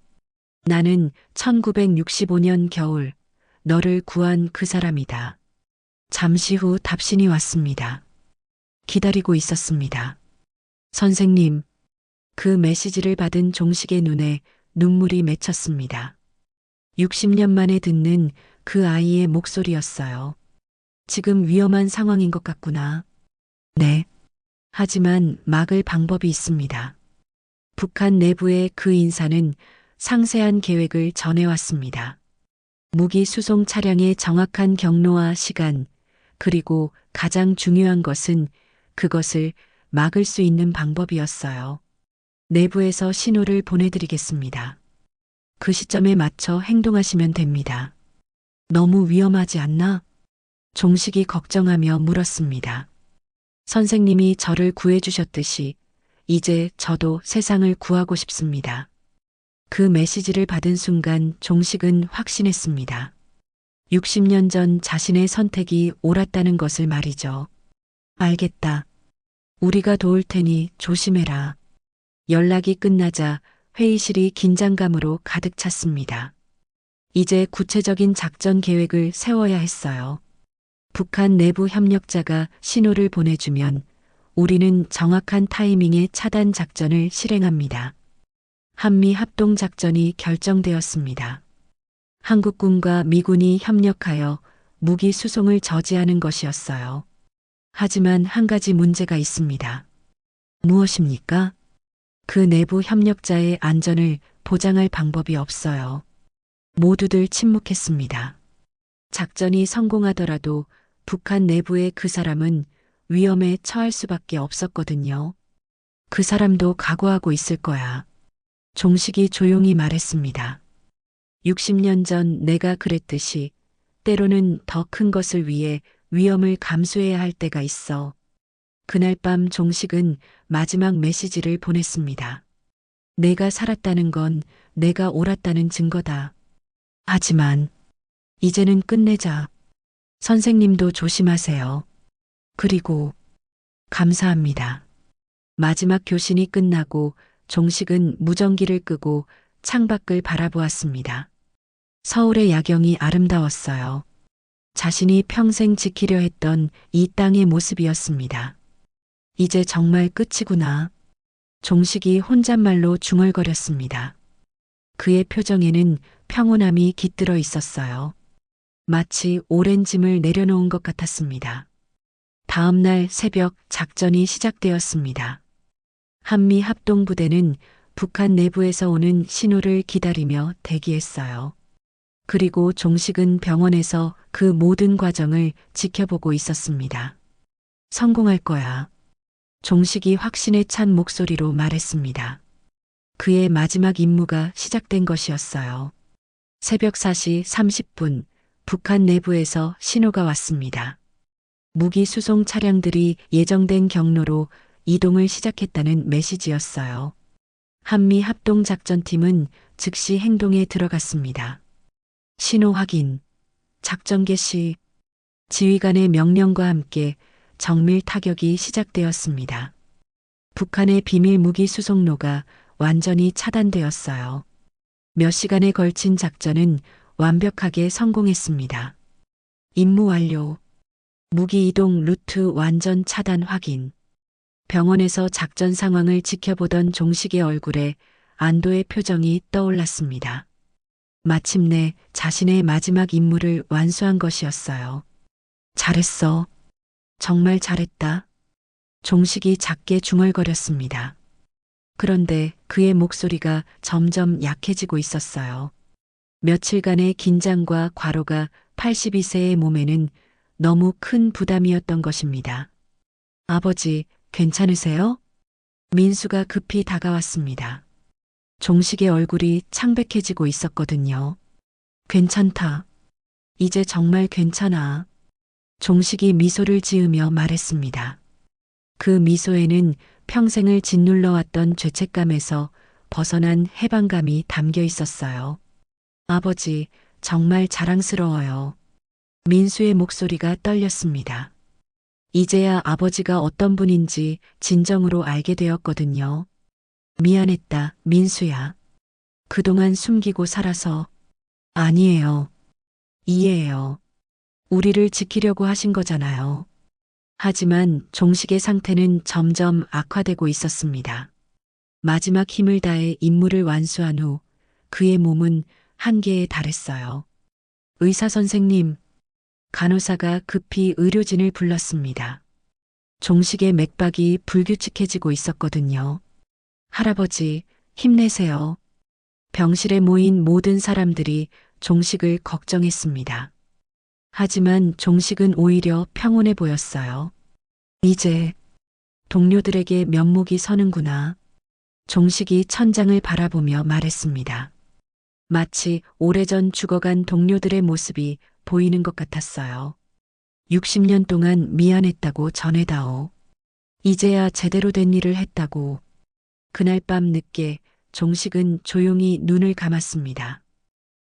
나는 1965년 겨울 너를 구한 그 사람이다. 잠시 후 답신이 왔습니다. 기다리고 있었습니다. 선생님, 그 메시지를 받은 종식의 눈에 눈물이 맺혔습니다. 60년 만에 듣는 그 아이의 목소리였어요. 지금 위험한 상황인 것 같구나. 네. 하지만 막을 방법이 있습니다. 북한 내부의 그 인사는 상세한 계획을 전해왔습니다. 무기 수송 차량의 정확한 경로와 시간, 그리고 가장 중요한 것은 그것을 막을 수 있는 방법이었어요. 내부에서 신호를 보내드리겠습니다. 그 시점에 맞춰 행동하시면 됩니다. 너무 위험하지 않나? 종식이 걱정하며 물었습니다. 선생님이 저를 구해주셨듯이 이제 저도 세상을 구하고 싶습니다. 그 메시지를 받은 순간 종식은 확신했습니다. 60년 전 자신의 선택이 옳았다는 것을 말이죠. 알겠다. 우리가 도울 테니 조심해라. 연락이 끝나자 회의실이 긴장감으로 가득 찼습니다. 이제 구체적인 작전 계획을 세워야 했어요. 북한 내부 협력자가 신호를 보내주면 우리는 정확한 타이밍에 차단 작전을 실행합니다. 한미 합동 작전이 결정되었습니다. 한국군과 미군이 협력하여 무기 수송을 저지하는 것이었어요. 하지만 한 가지 문제가 있습니다. 무엇입니까? 그 내부 협력자의 안전을 보장할 방법이 없어요. 모두들 침묵했습니다. 작전이 성공하더라도 북한 내부의 그 사람은 위험에 처할 수밖에 없었거든요. 그 사람도 각오하고 있을 거야. 종식이 조용히 말했습니다. 60년 전 내가 그랬듯이 때로는 더 큰 것을 위해 위험을 감수해야 할 때가 있어. 그날 밤 종식은 마지막 메시지를 보냈습니다. 내가 살았다는 건 내가 옳았다는 증거다. 하지만 이제는 끝내자. 선생님도 조심하세요. 그리고 감사합니다. 마지막 교신이 끝나고 종식은 무전기를 끄고 창밖을 바라보았습니다. 서울의 야경이 아름다웠어요. 자신이 평생 지키려 했던 이 땅의 모습이었습니다. 이제 정말 끝이구나. 종식이 혼잣말로 중얼거렸습니다. 그의 표정에는 평온함이 깃들어 있었어요. 마치 오랜 짐을 내려놓은 것 같았습니다. 다음 날 새벽 작전이 시작되었습니다. 한미 합동부대는 북한 내부에서 오는 신호를 기다리며 대기했어요. 그리고 종식은 병원에서 그 모든 과정을 지켜보고 있었습니다. 성공할 거야. 종식이 확신에 찬 목소리로 말했습니다. 그의 마지막 임무가 시작된 것이었어요. 새벽 4시 30분 북한 내부에서 신호가 왔습니다. 무기 수송 차량들이 예정된 경로로 이동을 시작했다는 메시지였어요. 한미 합동작전팀은 즉시 행동에 들어갔습니다. 신호 확인, 작전 개시, 지휘관의 명령과 함께 정밀 타격이 시작되었습니다. 북한의 비밀 무기 수송로가 완전히 차단되었어요. 몇 시간에 걸친 작전은 완벽하게 성공했습니다. 임무 완료. 무기 이동 루트 완전 차단 확인. 병원에서 작전 상황을 지켜보던 종식의 얼굴에 안도의 표정이 떠올랐습니다. 마침내 자신의 마지막 임무를 완수한 것이었어요. 잘했어. 정말 잘했다. 종식이 작게 중얼거렸습니다. 그런데 그의 목소리가 점점 약해지고 있었어요. 며칠간의 긴장과 과로가 82세의 몸에는 너무 큰 부담이었던 것입니다. 아버지, 괜찮으세요? 민수가 급히 다가왔습니다. 종식의 얼굴이 창백해지고 있었거든요. 괜찮다. 이제 정말 괜찮아. 종식이 미소를 지으며 말했습니다. 그 미소에는 평생을 짓눌러왔던 죄책감에서 벗어난 해방감이 담겨 있었어요. 아버지, 정말 자랑스러워요. 민수의 목소리가 떨렸습니다. 이제야 아버지가 어떤 분인지 진정으로 알게 되었거든요. 미안했다, 민수야. 그동안 숨기고 살아서. 아니에요. 이해해요. 우리를 지키려고 하신 거잖아요. 하지만 종식의 상태는 점점 악화되고 있었습니다. 마지막 힘을 다해 임무를 완수한 후 그의 몸은 한계에 달했어요. 의사 선생님, 간호사가 급히 의료진을 불렀습니다. 종식의 맥박이 불규칙해지고 있었거든요. 할아버지, 힘내세요. 병실에 모인 모든 사람들이 종식을 걱정했습니다. 하지만 종식은 오히려 평온해 보였어요. 이제 동료들에게 면목이 서는구나. 종식이 천장을 바라보며 말했습니다. 마치 오래전 죽어간 동료들의 모습이 보이는 것 같았어요. 60년 동안 미안했다고 전해다오. 이제야 제대로 된 일을 했다고. 그날 밤 늦게 종식은 조용히 눈을 감았습니다.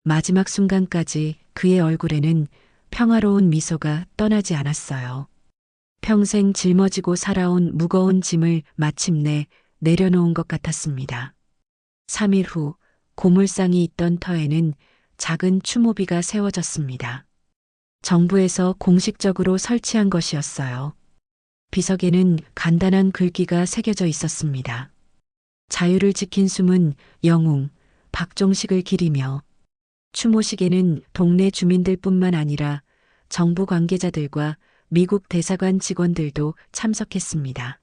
마지막 순간까지 그의 얼굴에는 평화로운 미소가 떠나지 않았어요. 평생 짊어지고 살아온 무거운 짐을 마침내 내려놓은 것 같았습니다. 3일 후 고물상이 있던 터에는 작은 추모비가 세워졌습니다. 정부에서 공식적으로 설치한 것이었어요. 비석에는 간단한 글귀가 새겨져 있었습니다. 자유를 지킨 숨은 영웅 박종식을 기리며. 추모식에는 동네 주민들뿐만 아니라 정부 관계자들과 미국 대사관 직원들도 참석했습니다.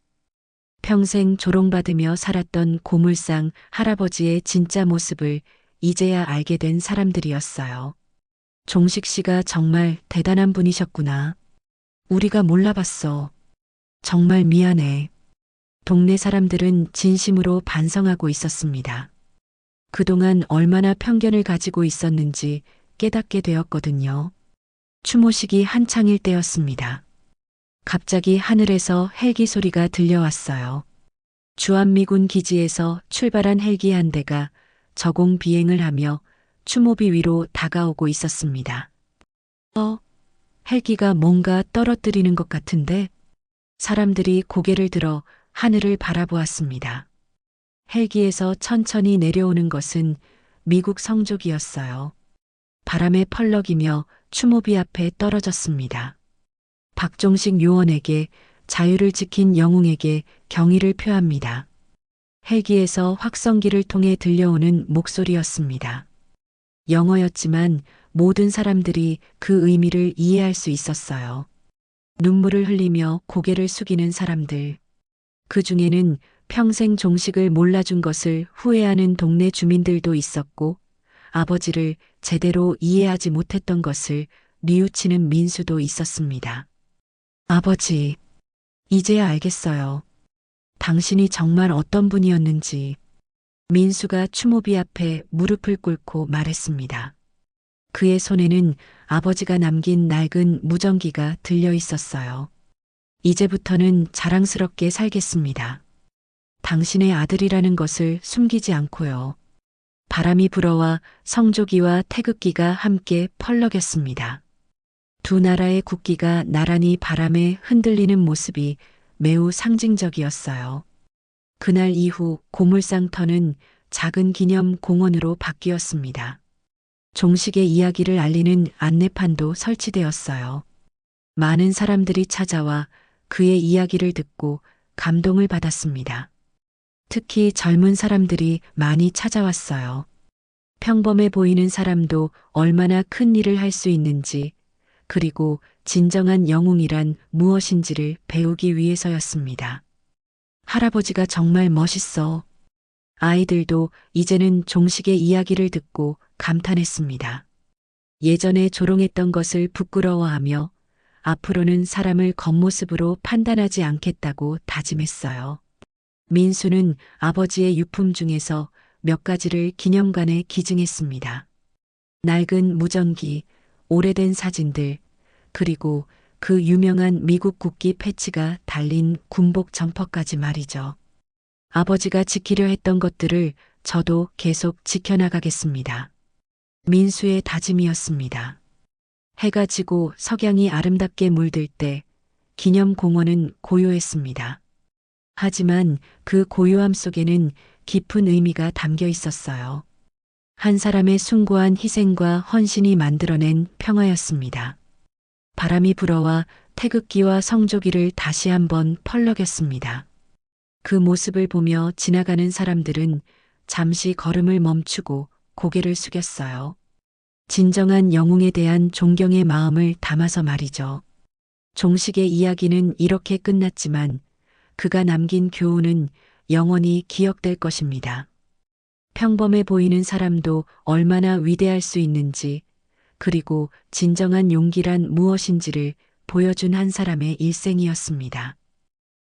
평생 조롱받으며 살았던 고물상 할아버지의 진짜 모습을 이제야 알게 된 사람들이었어요. 종식 씨가 정말 대단한 분이셨구나. 우리가 몰라봤어. 정말 미안해. 동네 사람들은 진심으로 반성하고 있었습니다. 그동안 얼마나 편견을 가지고 있었는지 깨닫게 되었거든요. 추모식이 한창일 때였습니다. 갑자기 하늘에서 헬기 소리가 들려왔어요. 주한미군 기지에서 출발한 헬기 한 대가 저공 비행을 하며 추모비 위로 다가오고 있었습니다. 헬기가 뭔가 떨어뜨리는 것 같은데? 사람들이 고개를 들어 하늘을 바라보았습니다. 헬기에서 천천히 내려오는 것은 미국 성족이었어요. 바람에 펄럭이며 추모비 앞에 떨어졌습니다. 박종식 요원에게, 자유를 지킨 영웅에게 경의를 표합니다. 헬기에서 확성기를 통해 들려오는 목소리였습니다. 영어였지만 모든 사람들이 그 의미를 이해할 수 있었어요. 눈물을 흘리며 고개를 숙이는 사람들. 그 중에는 평생 종식을 몰라준 것을 후회하는 동네 주민들도 있었고, 아버지를 제대로 이해하지 못했던 것을 뉘우치는 민수도 있었습니다. 아버지, 이제야 알겠어요. 당신이 정말 어떤 분이었는지. 민수가 추모비 앞에 무릎을 꿇고 말했습니다. 그의 손에는 아버지가 남긴 낡은 무전기가 들려 있었어요. 이제부터는 자랑스럽게 살겠습니다. 당신의 아들이라는 것을 숨기지 않고요. 바람이 불어와 성조기와 태극기가 함께 펄럭였습니다. 두 나라의 국기가 나란히 바람에 흔들리는 모습이 매우 상징적이었어요. 그날 이후 고물상터는 작은 기념 공원으로 바뀌었습니다. 종식의 이야기를 알리는 안내판도 설치되었어요. 많은 사람들이 찾아와 그의 이야기를 듣고 감동을 받았습니다. 특히 젊은 사람들이 많이 찾아왔어요. 평범해 보이는 사람도 얼마나 큰 일을 할 수 있는지, 그리고 진정한 영웅이란 무엇인지를 배우기 위해서였습니다. 할아버지가 정말 멋있어. 아이들도 이제는 종식의 이야기를 듣고 감탄했습니다. 예전에 조롱했던 것을 부끄러워하며 앞으로는 사람을 겉모습으로 판단하지 않겠다고 다짐했어요. 민수는 아버지의 유품 중에서 몇 가지를 기념관에 기증했습니다. 낡은 무전기, 오래된 사진들, 그리고 그 유명한 미국 국기 패치가 달린 군복 점퍼까지 말이죠. 아버지가 지키려 했던 것들을 저도 계속 지켜나가겠습니다. 민수의 다짐이었습니다. 해가 지고 석양이 아름답게 물들 때 기념공원은 고요했습니다. 하지만 그 고요함 속에는 깊은 의미가 담겨 있었어요. 한 사람의 숭고한 희생과 헌신이 만들어낸 평화였습니다. 바람이 불어와 태극기와 성조기를 다시 한번 펄럭였습니다. 그 모습을 보며 지나가는 사람들은 잠시 걸음을 멈추고 고개를 숙였어요. 진정한 영웅에 대한 존경의 마음을 담아서 말이죠. 종식의 이야기는 이렇게 끝났지만 그가 남긴 교훈은 영원히 기억될 것입니다. 평범해 보이는 사람도 얼마나 위대할 수 있는지, 그리고 진정한 용기란 무엇인지를 보여준 한 사람의 일생이었습니다.